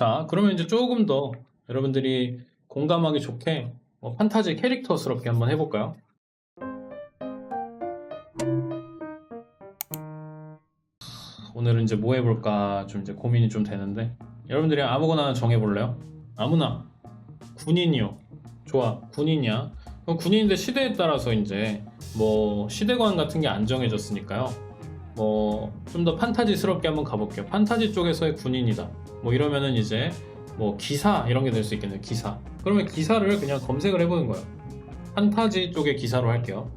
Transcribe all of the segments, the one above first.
자, 그러면 이제 조금 더 여러분들이 공감하기 좋게 판타지 캐릭터스럽게 한번 해볼까요? 오늘은 이제 뭐 해볼까 좀 이제 고민이 좀 되는데, 여러분들이 아무거나 하나 정해볼래요? 아무나. 군인이요. 좋아, 군인이야. 그럼 군인인데 시대에 따라서 이제 뭐 시대관 같은 게 안 정해졌으니까요. 뭐 좀 더 판타지스럽게 한번 가볼게요. 판타지 쪽에서의 군인이다. 뭐 이러면은 이제 뭐 기사 이런 게 될 수 있겠네요. 기사. 그러면 기사를 그냥 검색을 해보는 거예요. 판타지 쪽의 기사로 할게요.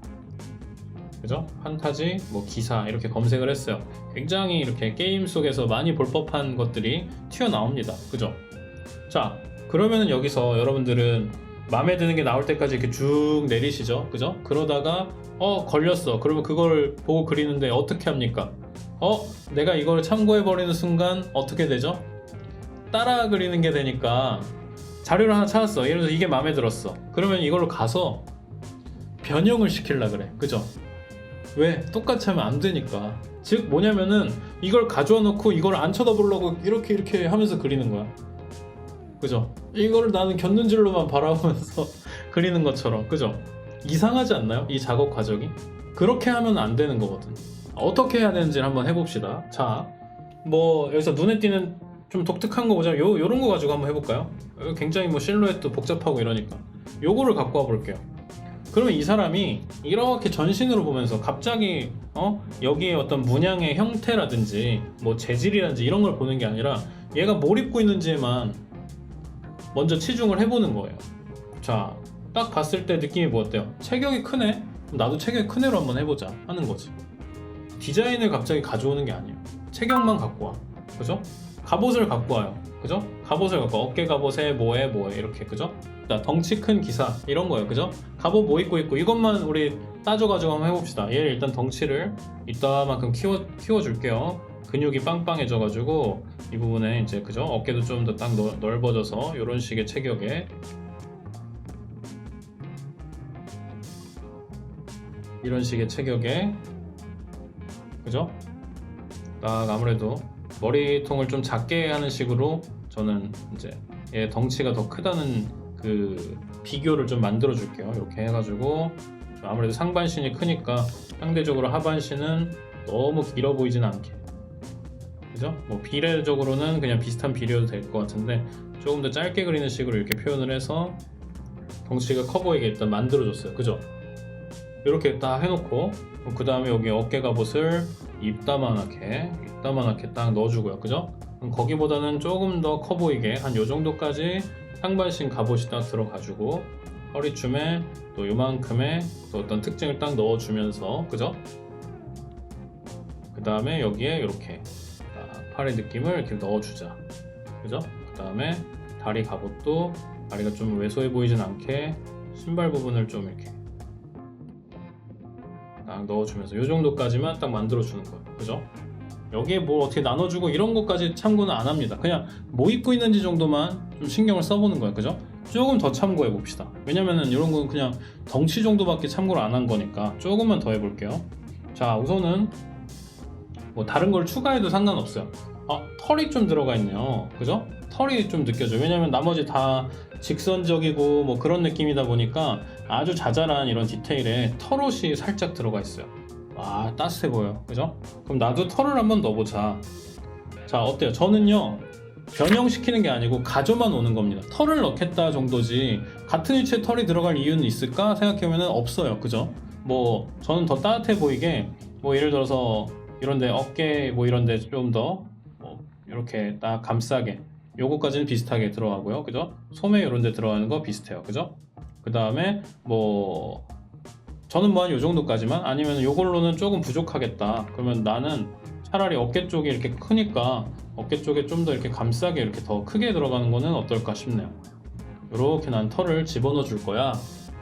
그죠? 판타지, 뭐 기사 이렇게 검색을 했어요. 굉장히 이렇게 게임 속에서 많이 볼 법한 것들이 튀어나옵니다. 그죠? 자, 그러면은 여기서 여러분들은 마음에 드는 게 나올 때까지 이렇게 쭉 내리시죠. 그죠? 그러다가 걸렸어. 그러면 그걸 보고 그리는데 어떻게 합니까? 내가 이걸 참고해버리는 순간 어떻게 되죠? 따라 그리는 게 되니까 자료를 하나 찾았어. 예를 들어서 이게 마음에 들었어. 그러면 이걸로 가서 변형을 시키려 그래. 그죠? 왜? 똑같이 하면 안 되니까. 즉 뭐냐면은 이걸 가져와 놓고 이걸 안 쳐다보려고 이렇게 하면서 그리는 거야. 그죠? 이거를 나는 곁눈질로만 바라보면서 그리는 것처럼. 그죠? 이상하지 않나요? 이 작업 과정이? 그렇게 하면 안 되는 거거든. 어떻게 해야 되는지를 한번 해봅시다. 자, 뭐 여기서 눈에 띄는 좀 독특한 거 보자면 요런 거 가지고 한번 해볼까요? 굉장히 뭐 실루엣도 복잡하고 이러니까 요거를 갖고 와 볼게요. 그러면 이 사람이 이렇게 전신으로 보면서 갑자기 여기에 어떤 문양의 형태라든지 뭐 재질이라든지 이런 걸 보는 게 아니라 얘가 뭘 입고 있는지에만 먼저 치중을 해보는 거예요. 자, 딱 봤을 때 느낌이 뭐 어때요? 체격이 크네? 나도 체격이 큰 애로 한번 해보자 하는 거지. 디자인을 갑자기 가져오는 게 아니에요. 체격만 갖고 와. 그죠? 갑옷을 갖고 와요. 그죠? 갑옷을 갖고 와. 어깨 갑옷에 뭐에 이렇게. 그죠? 자, 덩치 큰 기사 이런 거예요. 그죠? 갑옷 뭐 입고 있고 이것만 우리 따져가지고 한번 해봅시다. 얘를 일단 덩치를 이따만큼 키워줄게요. 근육이 빵빵해져가지고 이 부분에 이제 그죠? 어깨도 좀 더 딱 넓어져서 이런 식의 체격에 이런 식의 체격에 그죠? 딱 아무래도 머리통을 좀 작게 하는 식으로 저는 이제 얘 덩치가 더 크다는 그 비교를 좀 만들어 줄게요. 이렇게 해가지고 아무래도 상반신이 크니까 상대적으로 하반신은 너무 길어 보이진 않게. 그죠? 뭐 비례적으로는 그냥 비슷한 비례도 될 것 같은데 조금 더 짧게 그리는 식으로 이렇게 표현을 해서 덩치가 커 보이게 일단 만들어 줬어요. 그죠? 이렇게 딱 해놓고 그 다음에 여기 어깨 갑옷을 입다만하게 딱 넣어주고요. 그죠? 거기보다는 조금 더 커 보이게 한 요 정도까지 상반신 갑옷이 딱 들어가지고 허리춤에 또 요만큼의 또 어떤 특징을 딱 넣어주면서 그죠? 그 다음에 여기에 이렇게 팔의 느낌을 이렇게 넣어주자. 그죠? 그 다음에 다리 갑옷도 다리가 좀 왜소해 보이진 않게 신발 부분을 좀 이렇게 딱 넣어주면서 이 정도까지만 딱 만들어주는 거예요. 그죠? 여기에 뭐 어떻게 나눠주고 이런 것까지 참고는 안 합니다. 그냥 뭐 입고 있는지 정도만 좀 신경을 써보는 거예요. 그죠? 조금 더 참고해 봅시다. 왜냐면은 이런 건 그냥 덩치 정도밖에 참고를 안 한 거니까 조금만 더 해볼게요. 자, 우선은 뭐 다른 걸 추가해도 상관없어요. 털이 좀 들어가 있네요. 그죠? 털이 좀 느껴져요. 왜냐면 나머지 다 직선적이고 뭐 그런 느낌이다 보니까 아주 자잘한 이런 디테일에 털옷이 살짝 들어가 있어요. 와, 따뜻해 보여요. 그죠? 그럼 나도 털을 한번 넣어보자. 자, 어때요? 저는요 변형시키는 게 아니고 가져만 오는 겁니다. 털을 넣겠다 정도지 같은 위치에 털이 들어갈 이유는 있을까 생각해보면 없어요. 그죠? 뭐 저는 더 따뜻해 보이게 뭐 예를 들어서 이런데 어깨 뭐 이런데 좀 더 이렇게 딱 감싸게 요거까지는 비슷하게 들어가고요. 그죠? 소매 이런데 들어가는 거 비슷해요. 그죠? 그 다음에 뭐 저는 뭐 한 요 정도까지만, 아니면 요걸로는 조금 부족하겠다 그러면 나는 차라리 어깨 쪽이 이렇게 크니까 어깨 쪽에 좀 더 이렇게 감싸게 이렇게 더 크게 들어가는 거는 어떨까 싶네요. 이렇게 난 털을 집어넣어 줄 거야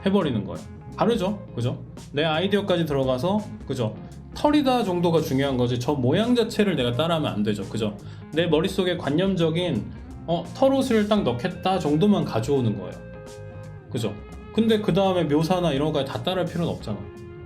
해버리는 거예요. 다르죠? 그죠? 내 아이디어까지 들어가서 그죠? 털이다 정도가 중요한 거지 저 모양 자체를 내가 따라하면 안 되죠. 그죠? 내 머릿속에 관념적인 털옷을 딱 넣겠다 정도만 가져오는 거예요. 그죠? 근데 그 다음에 묘사나 이런 거까지 다 따라할 필요는 없잖아.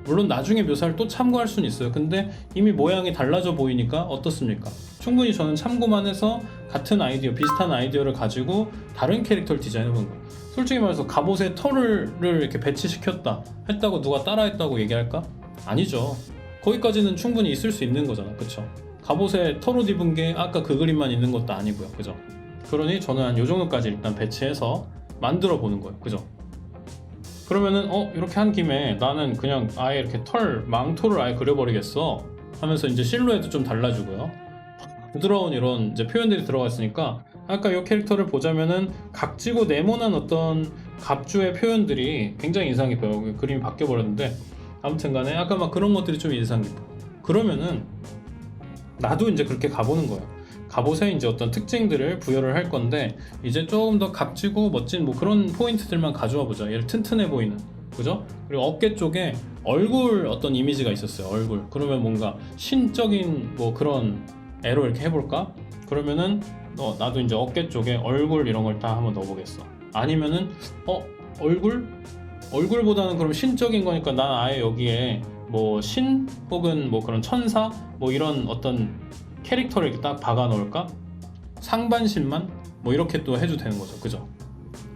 물론 나중에 묘사를 또 참고할 수는 있어요. 근데 이미 모양이 달라져 보이니까 어떻습니까? 충분히 저는 참고만 해서 같은 아이디어, 비슷한 아이디어를 가지고 다른 캐릭터를 디자인해보는 거예요. 솔직히 말해서 갑옷에 털을 이렇게 배치시켰다 했다고 누가 따라했다고 얘기할까? 아니죠. 거기까지는 충분히 있을 수 있는 거잖아, 그쵸? 갑옷에 털옷 입은 게 아까 그 그림만 있는 것도 아니고요, 그죠? 그러니 저는 한 요 정도까지 일단 배치해서 만들어 보는 거예요, 그죠? 그러면은 이렇게 한 김에 나는 그냥 아예 이렇게 망토를 아예 그려버리겠어 하면서 이제 실루엣도 좀 달라지고요. 부드러운 이런 이제 표현들이 들어갔으니까 아까 이 캐릭터를 보자면은 각지고 네모난 어떤 갑주의 표현들이 굉장히 인상 깊어요. 그림이 바뀌어 버렸는데 아무튼 간에 아까 막 그런 것들이 좀 인상 깊어. 그러면은 나도 이제 그렇게 가보는 거예요. 갑옷에 이제 어떤 특징들을 부여를 할 건데 이제 조금 더 각지고 멋진 뭐 그런 포인트들만 가져와 보자. 얘를 튼튼해 보이는, 그죠? 그리고 어깨 쪽에 얼굴 어떤 이미지가 있었어요. 얼굴. 그러면 뭔가 신적인 뭐 그런 애로 이렇게 해볼까? 그러면은 나도 이제 어깨 쪽에 얼굴 이런 걸 다 한번 넣어보겠어. 아니면은 얼굴보다는 그럼 신적인 거니까 난 아예 여기에 뭐 신 혹은 뭐 그런 천사 뭐 이런 어떤 캐릭터를 이렇게 딱 박아 놓을까? 상반신만 뭐 이렇게 또 해도 되는 거죠, 그죠?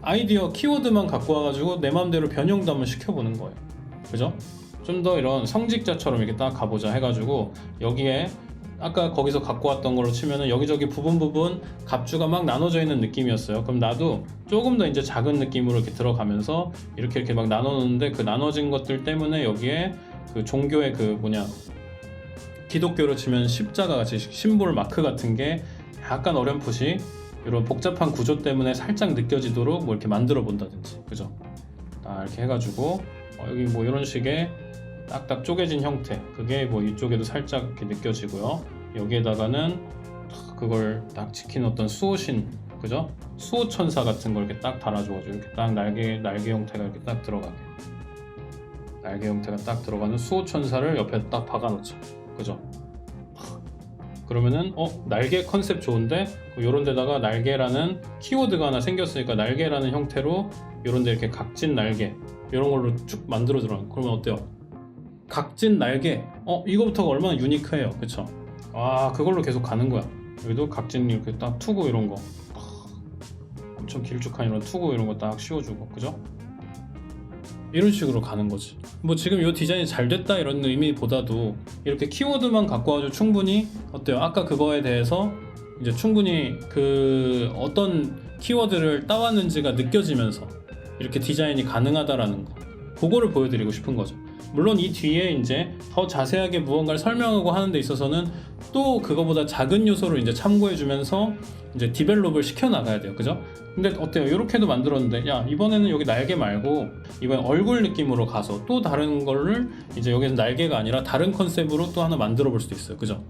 아이디어 키워드만 갖고 와가지고 내 마음대로 변형도 한번 시켜보는 거예요, 그죠? 좀 더 이런 성직자처럼 이렇게 딱 가보자 해가지고 여기에 아까 거기서 갖고 왔던 걸로 치면은 여기저기 부분 갑주가 막 나눠져 있는 느낌이었어요. 그럼 나도 조금 더 이제 작은 느낌으로 이렇게 들어가면서 이렇게 막 나눠놓는데 그 나눠진 것들 때문에 여기에 그 종교의 그 뭐냐, 기독교로 치면 십자가 같이 심볼 마크 같은 게 약간 어렴풋이 이런 복잡한 구조 때문에 살짝 느껴지도록 뭐 이렇게 만들어 본다든지, 그죠? 딱 이렇게 해가지고 여기 뭐 이런 식의 딱딱 쪼개진 형태, 그게 뭐 이쪽에도 살짝 이렇게 느껴지고요. 여기에다가는 그걸 딱 지키는 어떤 수호신, 그죠? 수호천사 같은 걸 이렇게 딱 달아줘가지고 이렇게 딱 날개 형태가 이렇게 딱 들어가게, 날개 형태가 딱 들어가는 수호천사를 옆에 딱 박아놓자, 그죠? 그러면은 날개 컨셉 좋은데 요런 데다가 날개라는 키워드가 하나 생겼으니까 날개라는 형태로 요런 데 이렇게 각진 날개 이런 걸로 쭉 만들어 들어가요. 그러면 어때요? 각진 날개, 이거부터가 얼마나 유니크해요, 그쵸? 그걸로 계속 가는 거야. 여기도 각진 이렇게 딱 투구 이런 거, 엄청 길쭉한 이런 투구 이런 거 딱 씌워주고, 그죠? 이런 식으로 가는 거지. 뭐 지금 이 디자인이 잘 됐다 이런 의미보다도 이렇게 키워드만 갖고 와도 충분히 어때요? 아까 그거에 대해서 이제 충분히 그 어떤 키워드를 따왔는지가 느껴지면서 이렇게 디자인이 가능하다라는 거, 그거를 보여드리고 싶은 거죠. 물론 이 뒤에 이제 더 자세하게 무언가를 설명하고 하는 데 있어서는 또 그거보다 작은 요소를 이제 참고해주면서 이제 디벨롭을 시켜나가야 돼요, 그죠? 근데 어때요? 이렇게도 만들었는데 야, 이번에는 여기 날개 말고 이번엔 얼굴 느낌으로 가서 또 다른 거를 이제 여기서 날개가 아니라 다른 컨셉으로 또 하나 만들어 볼 수도 있어요, 그죠?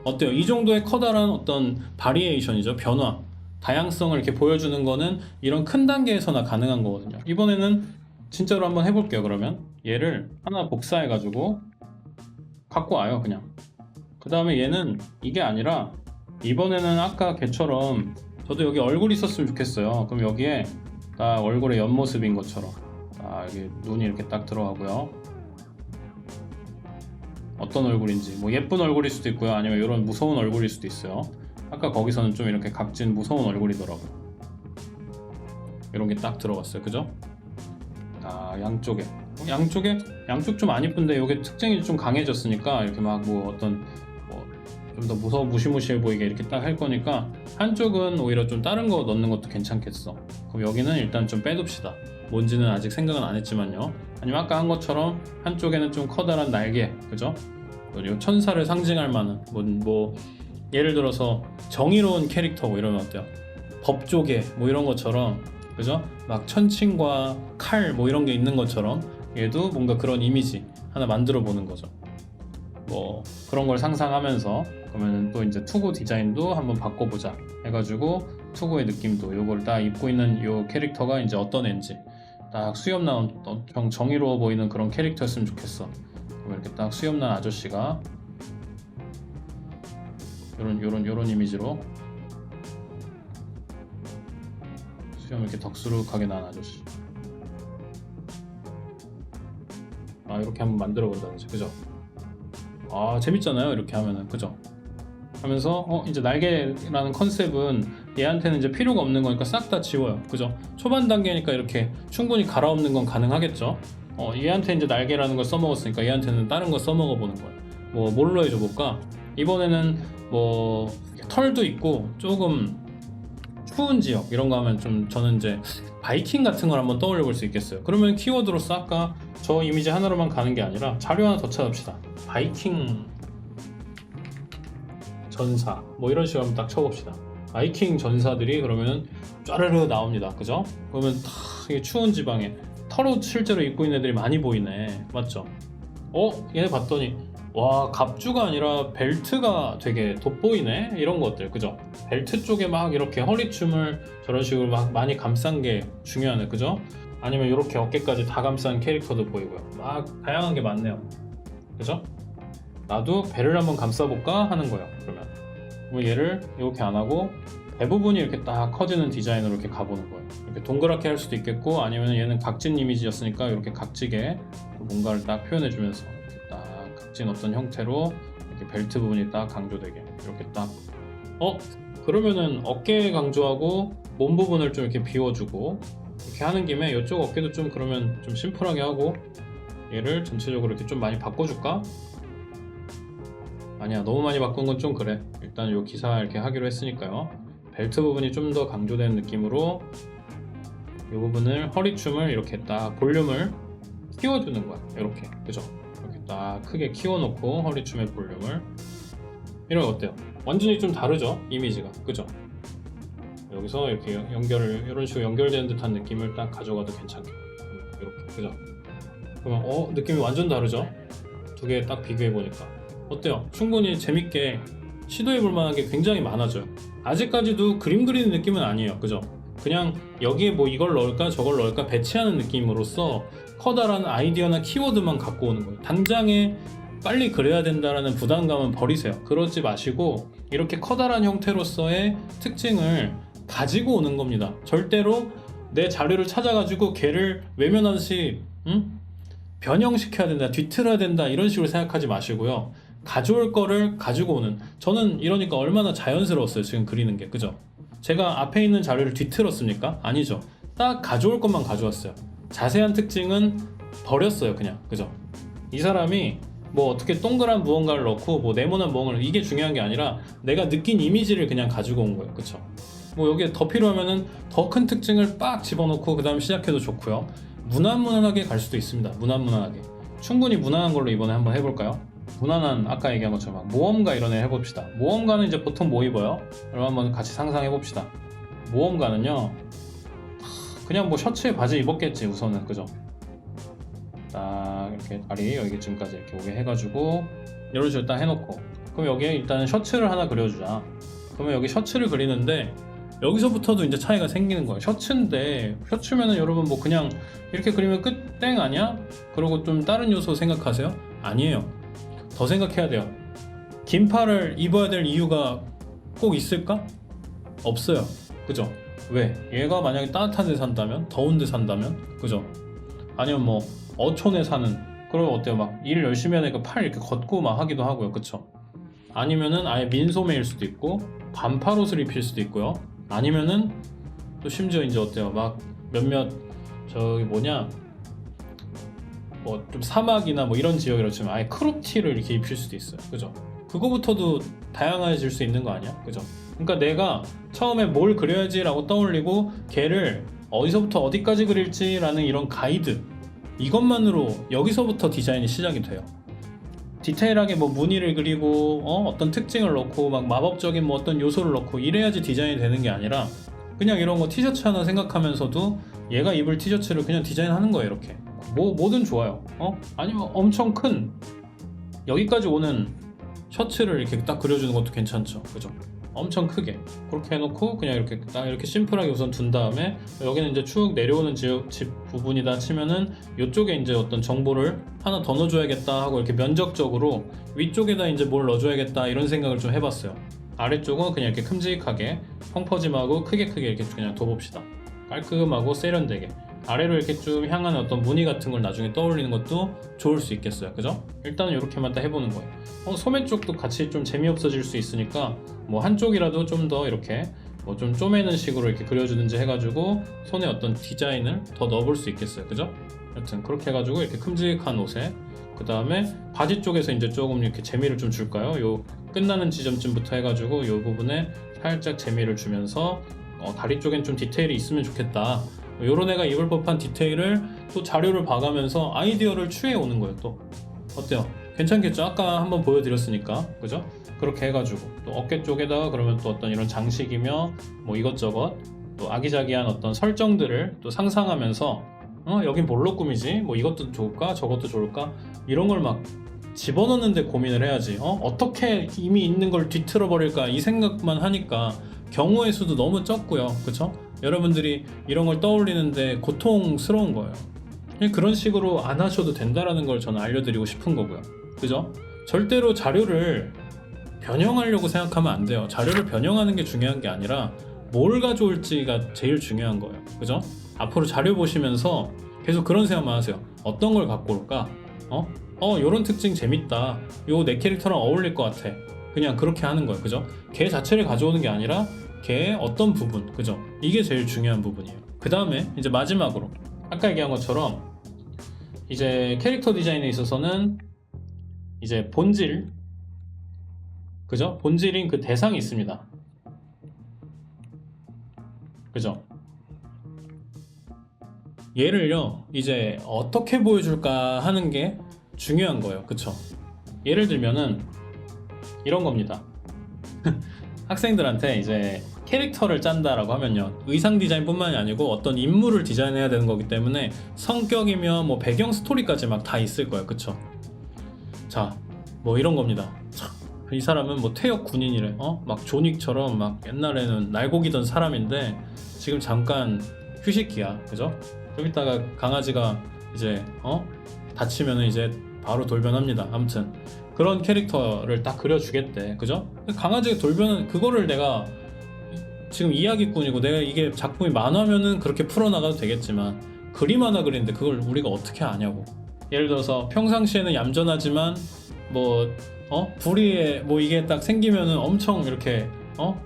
어때요? 이 정도의 커다란 어떤 바리에이션이죠, 변화, 다양성을 이렇게 보여주는 거는 이런 큰 단계에서나 가능한 거거든요. 이번에는 진짜로 한번 해볼게요. 그러면 얘를 하나 복사해 가지고 갖고 와요, 그냥. 그 다음에 얘는 이게 아니라 이번에는 아까 걔처럼 저도 여기 얼굴이 있었으면 좋겠어요. 그럼 여기에 딱 얼굴의 옆모습인 것처럼 이게 눈이 이렇게 딱 들어가고요. 어떤 얼굴인지, 뭐 예쁜 얼굴일 수도 있고요, 아니면 이런 무서운 얼굴일 수도 있어요. 아까 거기서는 좀 이렇게 각진 무서운 얼굴이더라고요. 이런 게 딱 들어갔어요, 그죠? 양쪽 좀 안 이쁜데 이게 특징이 좀 강해졌으니까 이렇게 막 뭐 어떤 좀 더 무서워 무시무시해 보이게 이렇게 딱 할 거니까 한쪽은 오히려 좀 다른 거 넣는 것도 괜찮겠어. 그럼 여기는 일단 좀 빼둡시다. 뭔지는 아직 생각은 안 했지만요. 아니면 아까 한 것처럼 한쪽에는 좀 커다란 날개, 그죠? 그리고 천사를 상징할 만한 뭐 예를 들어서 정의로운 캐릭터 뭐 이러면 어때요? 법조계 뭐 이런 것처럼, 그죠? 막 천칭과 칼 뭐 이런 게 있는 것처럼 얘도 뭔가 그런 이미지 하나 만들어 보는 거죠. 뭐 그런 걸 상상하면서 그러면 또 이제 투구 디자인도 한번 바꿔보자 해가지고 투구의 느낌도 요걸 딱 입고 있는 요 캐릭터가 이제 어떤 애인지 딱 수염 난 엄청 정의로워 보이는 그런 캐릭터였으면 좋겠어. 그럼 이렇게 딱 수염 난 아저씨가 요런 이미지로 수염 이렇게 덕수룩하게 난 아저씨, 이렇게 한번 만들어 본다든지, 그죠? 재밌잖아요, 이렇게 하면은, 그죠? 하면서 이제 날개라는 컨셉은 얘한테는 이제 필요가 없는 거니까 싹 다 지워요. 그죠? 초반 단계니까 이렇게 충분히 갈아엎는 건 가능하겠죠. 얘한테 이제 날개라는 걸 써먹었으니까 얘한테는 다른 거 써먹어 보는 거예요. 뭐 뭘로 해줘 볼까? 이번에는 뭐 털도 있고 조금 추운 지역 이런 거 하면 좀 저는 이제 바이킹 같은 걸 한번 떠올려 볼 수 있겠어요. 그러면 키워드로 아까 저 이미지 하나로만 가는 게 아니라 자료 하나 더 찾읍시다. 바이킹 전사 뭐 이런 식으로 한번 딱 쳐봅시다. 바이킹 전사들이 그러면 쫘르르 나옵니다. 그죠? 그러면 다 이게 추운 지방에 털옷 실제로 입고 있는 애들이 많이 보이네. 맞죠? 얘네 봤더니 와, 갑주가 아니라 벨트가 되게 돋보이네? 이런 것들, 그죠? 벨트 쪽에 막 이렇게 허리춤을 저런 식으로 막 많이 감싼 게 중요하네, 그죠? 아니면 이렇게 어깨까지 다 감싼 캐릭터도 보이고요. 막 다양한 게 많네요. 그죠? 나도 배를 한번 감싸볼까 하는 거예요. 그러면 뭐 얘를 이렇게 안 하고 대부분이 이렇게 딱 커지는 디자인으로 이렇게 가보는 거예요. 이렇게 동그랗게 할 수도 있겠고, 아니면 얘는 각진 이미지였으니까 이렇게 각지게 뭔가를 딱 표현해주면서 이렇게 딱 각진 어떤 형태로 이렇게 벨트 부분이 딱 강조되게 이렇게 딱 그러면은 어깨 강조하고 몸 부분을 좀 이렇게 비워주고 이렇게 하는 김에 이쪽 어깨도 좀 그러면 좀 심플하게 하고 얘를 전체적으로 이렇게 좀 많이 바꿔줄까? 아니야, 너무 많이 바꾼 건 좀 그래. 일단 요 기사 이렇게 하기로 했으니까요. 벨트 부분이 좀 더 강조된 느낌으로 이 부분을 허리춤을 이렇게 딱 볼륨을 키워주는 거야. 이렇게, 그죠? 이렇게 딱 크게 키워놓고 허리춤의 볼륨을 이런 거 어때요? 완전히 좀 다르죠? 이미지가, 그죠? 여기서 이렇게 연결을 이런 식으로 연결되는 듯한 느낌을 딱 가져가도 괜찮게 이렇게, 그죠? 그러면 느낌이 완전 다르죠? 두 개 딱 비교해 보니까 어때요? 충분히 재밌게 시도해볼 만한 게 굉장히 많아져요. 아직까지도 그림 그리는 느낌은 아니에요. 그죠? 그냥 여기에 뭐 이걸 넣을까 저걸 넣을까 배치하는 느낌으로서 커다란 아이디어나 키워드만 갖고 오는 거예요. 당장에 빨리 그려야 된다라는 부담감은 버리세요. 그러지 마시고 이렇게 커다란 형태로서의 특징을 가지고 오는 겁니다. 절대로 내 자료를 찾아가지고 걔를 외면하듯이 변형시켜야 된다, 뒤틀어야 된다 이런 식으로 생각하지 마시고요. 가져올 거를 가지고 오는, 저는 이러니까 얼마나 자연스러웠어요. 지금 그리는 게, 그죠? 제가 앞에 있는 자료를 뒤틀었습니까? 아니죠. 딱 가져올 것만 가져왔어요. 자세한 특징은 버렸어요. 그냥, 그죠? 이 사람이 뭐 어떻게 동그란 무언가를 넣고 뭐 네모난 무언가를, 이게 중요한 게 아니라 내가 느낀 이미지를 그냥 가지고 온 거예요. 그쵸? 뭐 여기에 더 필요하면은 더 큰 특징을 빡 집어넣고 그 다음 시작해도 좋고요. 무난무난하게 갈 수도 있습니다. 무난무난하게. 충분히 무난한 걸로 이번에 한번 해볼까요? 무난한, 아까 얘기한 것처럼 모험가 이런 애 해봅시다. 모험가는 이제 보통 뭐 입어요? 그럼 한번 같이 상상해봅시다. 모험가는요, 그냥 뭐 셔츠에 바지 입었겠지 우선은, 그죠? 딱 이렇게 다리 여기쯤까지 이렇게 오게 해가지고 이런 식으로 딱 해놓고, 그럼 여기에 일단은 셔츠를 하나 그려주자. 그러면 여기 셔츠를 그리는데 여기서부터도 이제 차이가 생기는 거예요. 셔츠인데, 셔츠면은 여러분 뭐 그냥 이렇게 그리면 끝 땡 아니야? 그리고 좀 다른 요소 생각하세요? 아니에요. 더 생각해야 돼요. 긴팔을 입어야 될 이유가 꼭 있을까? 없어요. 그죠? 왜? 얘가 만약에 따뜻한 데 산다면? 더운 데 산다면? 그죠? 아니면 뭐 어촌에 사는, 그러면 어때요? 막 일 열심히 하니까 팔 이렇게 걷고 막 하기도 하고요. 그쵸? 아니면은 아예 민소매일 수도 있고 반팔 옷을 입힐 수도 있고요. 아니면은 또 심지어 이제 어때요? 막 몇몇 저기 뭐냐, 뭐 좀 사막이나 뭐 이런 지역이라 치면 아예 크롭티를 이렇게 입힐 수도 있어요. 그죠? 그거부터도 다양해질 수 있는 거 아니야? 그죠? 그러니까 내가 처음에 뭘 그려야지 라고 떠올리고 걔를 어디서부터 어디까지 그릴지 라는 이런 가이드, 이것만으로 여기서부터 디자인이 시작이 돼요. 디테일하게 뭐 무늬를 그리고 어떤 특징을 넣고 막 마법적인 뭐 어떤 요소를 넣고 이래야지 디자인이 되는 게 아니라 그냥 이런 거 티셔츠 하나 생각하면서도 얘가 입을 티셔츠를 그냥 디자인하는 거예요. 이렇게 뭐든 좋아요. 아니면 엄청 큰 여기까지 오는 셔츠를 이렇게 딱 그려주는 것도 괜찮죠. 그죠? 엄청 크게 그렇게 해놓고 그냥 이렇게 딱 이렇게 심플하게 우선 둔 다음에 여기는 이제 쭉 내려오는 집 부분이다 치면은 이쪽에 이제 어떤 정보를 하나 더 넣어줘야겠다 하고 이렇게 면적적으로 위쪽에다 이제 뭘 넣어줘야겠다 이런 생각을 좀 해봤어요. 아래쪽은 그냥 이렇게 큼직하게 펑퍼짐하고 크게 이렇게 그냥 둬봅시다. 깔끔하고 세련되게. 아래로 이렇게 쭉 향하는 어떤 무늬 같은 걸 나중에 떠올리는 것도 좋을 수 있겠어요. 그죠? 일단은 이렇게만 딱 해보는 거예요. 소매 쪽도 같이 좀 재미없어질 수 있으니까 뭐 한쪽이라도 좀 더 이렇게 뭐 좀 쪼매는 식으로 이렇게 그려주든지 해가지고 손에 어떤 디자인을 더 넣어볼 수 있겠어요. 그죠? 여튼 그렇게 해가지고 이렇게 큼직한 옷에, 그 다음에 바지 쪽에서 이제 조금 이렇게 재미를 좀 줄까요? 요 끝나는 지점쯤부터 해가지고 요 부분에 살짝 재미를 주면서 다리 쪽엔 좀 디테일이 있으면 좋겠다. 요런 애가 입을 법한 디테일을 또 자료를 봐가면서 아이디어를 취해 오는 거예요. 또 어때요? 괜찮겠죠? 아까 한번 보여드렸으니까, 그죠? 그렇게 해가지고 또 어깨 쪽에다가 그러면 또 어떤 이런 장식이며 뭐 이것저것 또 아기자기한 어떤 설정들을 또 상상하면서 여긴 뭘로 꾸미지? 뭐 이것도 좋을까? 저것도 좋을까? 이런 걸 막 집어넣는데 고민을 해야지. 어떻게 이미 있는 걸 뒤틀어 버릴까? 이 생각만 하니까 경우의 수도 너무 적고요. 그쵸? 여러분들이 이런 걸 떠올리는데 고통스러운 거예요. 그런 식으로 안 하셔도 된다라는 걸 저는 알려드리고 싶은 거고요. 그죠? 절대로 자료를 변형하려고 생각하면 안 돼요. 자료를 변형하는 게 중요한 게 아니라 뭘 가져올지가 제일 중요한 거예요. 그죠? 앞으로 자료 보시면서 계속 그런 생각만 하세요. 어떤 걸 갖고 올까? 요런 특징 재밌다. 요 내 캐릭터랑 어울릴 것 같아. 그냥 그렇게 하는 거예요. 그죠? 걔 자체를 가져오는 게 아니라 걔의 어떤 부분. 그죠? 이게 제일 중요한 부분이에요. 그 다음에 이제 마지막으로 아까 얘기한 것처럼 이제 캐릭터 디자인에 있어서는 이제 본질, 그죠? 본질인 그 대상이 있습니다. 그죠? 얘를요 이제 어떻게 보여줄까 하는 게 중요한 거예요. 그쵸? 예를 들면은 이런 겁니다. 학생들한테 이제 캐릭터를 짠다라고 하면요, 의상 디자인뿐만이 아니고 어떤 인물을 디자인해야 되는 거기 때문에 성격이며 뭐 배경 스토리까지 막 다 있을 거예요. 그쵸? 자, 뭐 이런 겁니다. 이 사람은 뭐 퇴역 군인이래. 막 존윅처럼 막 옛날에는 날고기던 사람인데 지금 잠깐 휴식기야. 그죠? 좀 이따가 강아지가 이제 다치면은 이제 바로 돌변합니다. 아무튼 그런 캐릭터를 딱 그려주겠대. 그죠? 강아지가 돌변은 그거를 내가 지금 이야기꾼이고 내가 이게 작품이 만화면은 그렇게 풀어나가도 되겠지만 그림 하나 그리는데 그걸 우리가 어떻게 아냐고. 예를 들어서 평상시에는 얌전하지만 뭐 불의에 뭐 이게 딱 생기면은 엄청 이렇게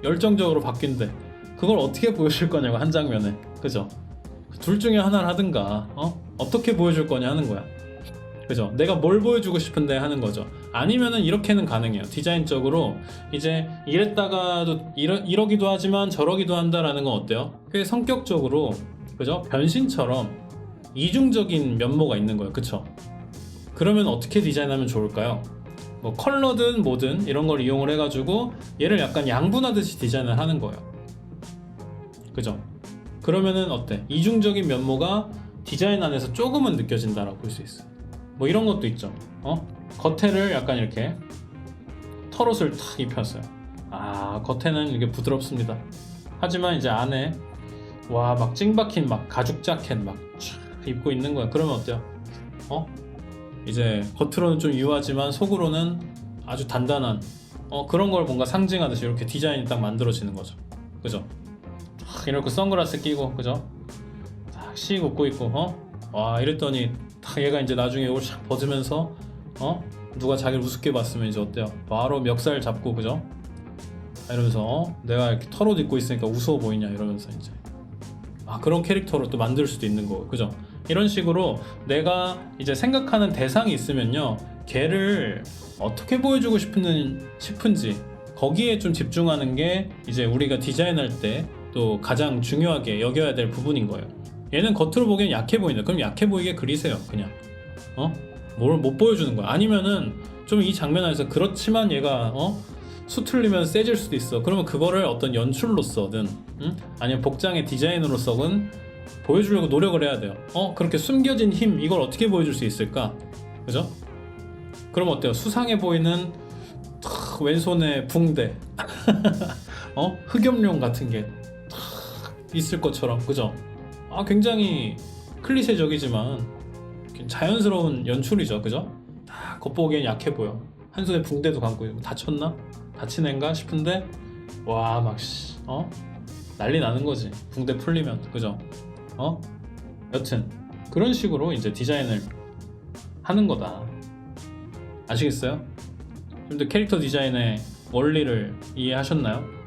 열정적으로 바뀐대. 그걸 어떻게 보여줄 거냐고, 한 장면에. 그죠? 둘 중에 하나를 하든가 어떻게 보여줄 거냐 하는 거야. 그죠? 내가 뭘 보여주고 싶은데 하는 거죠. 아니면은 이렇게는 가능해요. 디자인적으로 이제 이랬다가도 이러기도 하지만 저러기도 한다라는 건 어때요? 그게 성격적으로, 그죠? 변신처럼 이중적인 면모가 있는 거예요. 그쵸? 그러면 어떻게 디자인하면 좋을까요? 뭐 컬러든 뭐든 이런 걸 이용을 해가지고 얘를 약간 양분하듯이 디자인을 하는 거예요. 그죠? 그러면은 어때? 이중적인 면모가 디자인 안에서 조금은 느껴진다라고 볼 수 있어요. 뭐 이런 것도 있죠. 겉에를 약간 이렇게 털옷을 탁 입혔어요. 겉에는 이게 부드럽습니다. 하지만 이제 안에 와 막 찡박힌 막 가죽 자켓 막 입고 있는 거야. 그러면 어때요? 이제 겉으로는 좀 유하지만 속으로는 아주 단단한 그런 걸 뭔가 상징하듯이 이렇게 디자인이 딱 만들어지는 거죠. 그죠? 탁 이렇게 선글라스 끼고, 그죠? 탁씩 웃고 있고 와 이랬더니 탁 얘가 이제 나중에 이걸 샥 벗으면서 누가 자기를 우습게 봤으면 이제 어때요? 바로 멱살 잡고, 그죠? 이러면서 내가 이렇게 털옷 입고 있으니까 우스워 보이냐 이러면서 이제 그런 캐릭터로 또 만들 수도 있는 거고. 그죠? 이런 식으로 내가 이제 생각하는 대상이 있으면요, 걔를 어떻게 보여주고 싶은지 거기에 좀 집중하는 게 이제 우리가 디자인할 때 또 가장 중요하게 여겨야 될 부분인 거예요. 얘는 겉으로 보기엔 약해 보인다. 그럼 약해 보이게 그리세요. 그냥 뭘 못 보여주는 거야. 아니면은 좀 이 장면 안에서 그렇지만 얘가 수틀리면 세질 수도 있어. 그러면 그거를 어떤 연출로서든 아니면 복장의 디자인으로서든 보여주려고 노력을 해야 돼요. 그렇게 숨겨진 힘, 이걸 어떻게 보여줄 수 있을까? 그죠? 그럼 어때요? 수상해 보이는 왼손에 붕대 흑염룡 같은 게 있을 것처럼. 그죠? 굉장히 클리셰적이지만 자연스러운 연출이죠. 그죠? 겉보기엔 약해 보여. 한 손에 붕대도 감고 있고, 다쳤나? 다친 앤가 싶은데 와 막 난리 나는 거지. 붕대 풀리면. 그죠? 여튼 그런 식으로 이제 디자인을 하는 거다. 아시겠어요? 여러분들 캐릭터 디자인의 원리를 이해하셨나요?